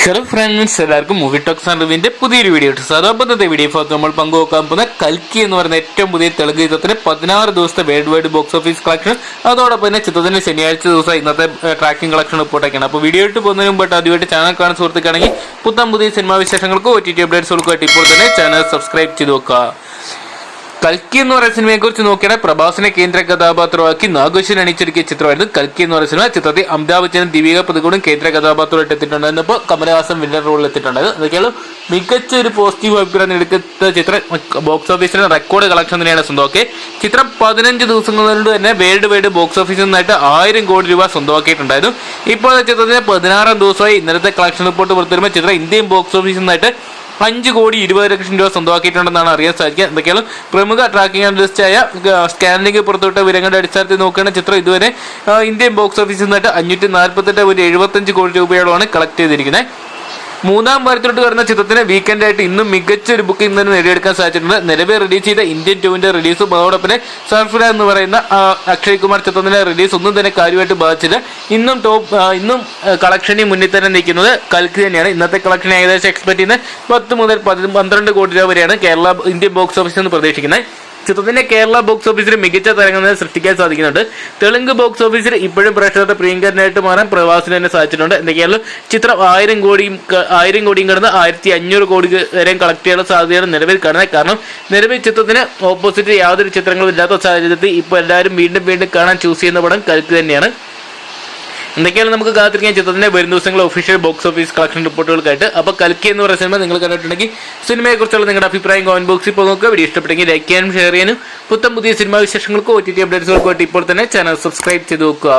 Hello friends, എല്ലാവർക്കും movie talks and റിവ്യൂവിന്റെ പുതിയൊരു video ഇട്ടു. സാധാരണത്തെ വീഡിയോ ഭാഗത്ത് നമ്മൾ പങ്കുവെക്കാൻ പോകുന്ന കൽക്കി എന്ന് പറയുന്ന ഏറ്റവും പുതിയ തെലുങ്ക് ചിത്രത്തിന് 16 ദിവസത്തെ world wide box office collection, അതോടൊപ്പം തന്നെ ചിത്രത്തിന്റെ ശനിയാഴ്ച ദിവസം ഇന്നത്തെ ട്രാക്കിംഗ് കളക്ഷൻ റിപ്പോർട്ടൊക്കെയാണ്. അപ്പോൾ വീഡിയോ ഇട്ട് പോകുന്നതിന് മുമ്പായിട്ട് ആദ്യമായിട്ട് ചാനൽ കാണുന്ന സുഹൃത്തുക്കാണെങ്കിൽ പുതിയ സിനിമാ വിശേഷങ്ങൾക്ക് OTT അപ്ഡേറ്റ്സുകൾക്കായിട്ട് ഇപ്പോൾ തന്നെ ചാനൽ സബ്സ്ക്രൈബ് ചെയ്ത് വെക്കുക. കൽക്കി എന്ന് പറയുന്ന സിനിമയെ കുറിച്ച് നോക്കിയാൽ പ്രഭാസിനെ കേന്ദ്ര കഥാപാത്രമാക്കി നാഗേശ്വരൻ അണിച്ചൊരുക്കിയ ചിത്രമായിരുന്നു കൽക്കി എന്ന് പറയുന്ന സിനിമ. ചിത്രത്തിൽ അമിതാഭ് ബച്ചനും ദീപിക പദുക്കോണും കേന്ദ്ര കഥാപാത്രമായിട്ട് എത്തിയിട്ടുണ്ടായിരുന്നു. ഇപ്പോൾ കമലഹാസൻ വില്ലൻ റോളിൽ എത്തിയിട്ടുണ്ടായത്. അതൊക്കെയാണ് മികച്ച ഒരു പോസിറ്റീവ് അഭിപ്രായം എടുക്കുന്ന ചിത്രം. ബോക്സ് ഓഫീസിലെ റെക്കോർഡ് കളക്ഷൻ തന്നെയാണ് സ്വന്തമാക്കി. ചിത്രം 15 ദിവസങ്ങൾ കൊണ്ട് തന്നെ വേൾഡ് വൈഡ് ബോക്സ് ഓഫീസിൽ നിന്നായിട്ട് 1000 കോടി രൂപ സ്വന്തമാക്കിയിട്ടുണ്ടായിരുന്നു. ഇപ്പോൾ ചിത്രത്തിന് 16 ദിവസമായി ഇന്നലത്തെ കളക്ഷൻ റിപ്പോർട്ട് പുറത്തുവരുമ്പോൾ ചിത്രം ഇന്ത്യൻ ബോക്സ് ഓഫീസിൽ നിന്നായിട്ട് 5,20,00,000 രൂപ സ്വന്തമാക്കിയിട്ടുണ്ടെന്നാണ് അറിയാൻ സാധിക്കുക. എന്തൊക്കെയാണ് പ്രമുഖ ട്രാക്കിംഗ് അനലിസ്റ്റായ സ്കാനിംഗ് പുറത്തുവിട്ട വിവരങ്ങളുടെ അടിസ്ഥാനത്തിൽ നോക്കുകയാണ് ചിത്രം ഇതുവരെ ഇന്ത്യൻ ബോക്സ് ഓഫീസിൽ നിന്നായിട്ട് 548,75 കോടി രൂപയോളമാണ് കളക്ട് ചെയ്തിരിക്കുന്നത്. മൂന്നാം വാരത്തിലോട്ട് വരുന്ന ചിത്രത്തിന് വീക്കെൻഡ് ആയിട്ട് ഇന്നും മികച്ച ഒരു ബുക്കിംഗ് തന്നെ നേടിയെടുക്കാൻ സാധിച്ചിട്ടുണ്ട്. നിലവിൽ റിലീസ് ചെയ്ത ഇന്ത്യൻ 2ന്റെ റിലീസും അതോടൊപ്പം സർഫില എന്ന് പറയുന്ന അക്ഷയ് കുമാർ ചിത്രത്തിന്റെ റിലീസ് ഒന്നും തന്നെ കാര്യമായിട്ട് ബാധിച്ചില്ല. ഇന്നും കളക്ഷനിൽ മുന്നിൽ തന്നെ നിൽക്കുന്നത് കൽക്കി തന്നെയാണ്. ഇന്നത്തെ കളക്ഷൻ ഏകദേശം എക്സ്പെക്ട് ചെയ്യുന്ന 10 മുതൽ 12 കോടി രൂപ വരെയാണ് ഇന്ത്യൻ ബോക്സ് ഓഫീസിൽ നിന്ന് പ്രതീക്ഷിക്കുന്നത്. ചിത്രത്തിന്റെ കേരള ബോക്സ് ഓഫീസിൽ മികച്ച തരംഗം സൃഷ്ടിക്കാൻ സാധിക്കുന്നുണ്ട്. തെലുങ്ക് ബോക്സ് ഓഫീസിൽ ഇപ്പോഴും പ്രേക്ഷകരുടെ പ്രിയങ്കരനായിട്ട് മാറാൻ പ്രവാസിന് തന്നെ സാധിച്ചിട്ടുണ്ട്. എന്തൊക്കെയാണ് ചിത്രം 1000 കോടിയും കടന്ന് 1500 കോടി വരെയും കളക്ട് ചെയ്യാനുള്ള സാധ്യതയാണ് നിലവിൽ കാണുന്നത്. കാരണം നിലവിൽ ചിത്രത്തിന് ഓപ്പോസിറ്റ് യാതൊരു ചിത്രങ്ങളും ഇല്ലാത്ത സാഹചര്യത്തിൽ ഇപ്പോൾ എല്ലാവരും വീണ്ടും കാണാൻ ചൂസ് ചെയ്യുന്ന പടം കൽക്കി തന്നെയാണ്. എന്തൊക്കെയാണ് നമുക്ക് കാത്തിരിക്കാൻ ചിത്രത്തിന്റെ വരും ദിവസങ്ങളിൽ ഒഫീഷ്യൽ ബോക്സ് ഓഫീസ് കളക്ഷൻ റിപ്പോർട്ടുകൾക്കായിട്ട്. അപ്പോൾ കൽക്കി എന്ന് പറയുന്ന സിനിമ നിങ്ങൾ കണ്ടിട്ടുണ്ടെങ്കിൽ സിനിമയെക്കുറിച്ചുള്ള നിങ്ങളുടെ അഭിപ്രായം കമന്റ് ബോക്സിൽ ഇപ്പോൾ നോക്കുക. വീഡിയോ ഇഷ്ടപ്പെട്ടെങ്കിൽ ലൈക്ക് ചെയ്യാനും ഷെയർ ചെയ്യാനും പുതിയ സിനിമാ വിശേഷങ്ങൾക്കും OTT അപ്ഡേറ്റ്സുകൾക്കുമായിട്ട് ഇപ്പോൾ തന്നെ ചാനൽ സബ്സ്ക്രൈബ് ചെയ്ത് നോക്കുക.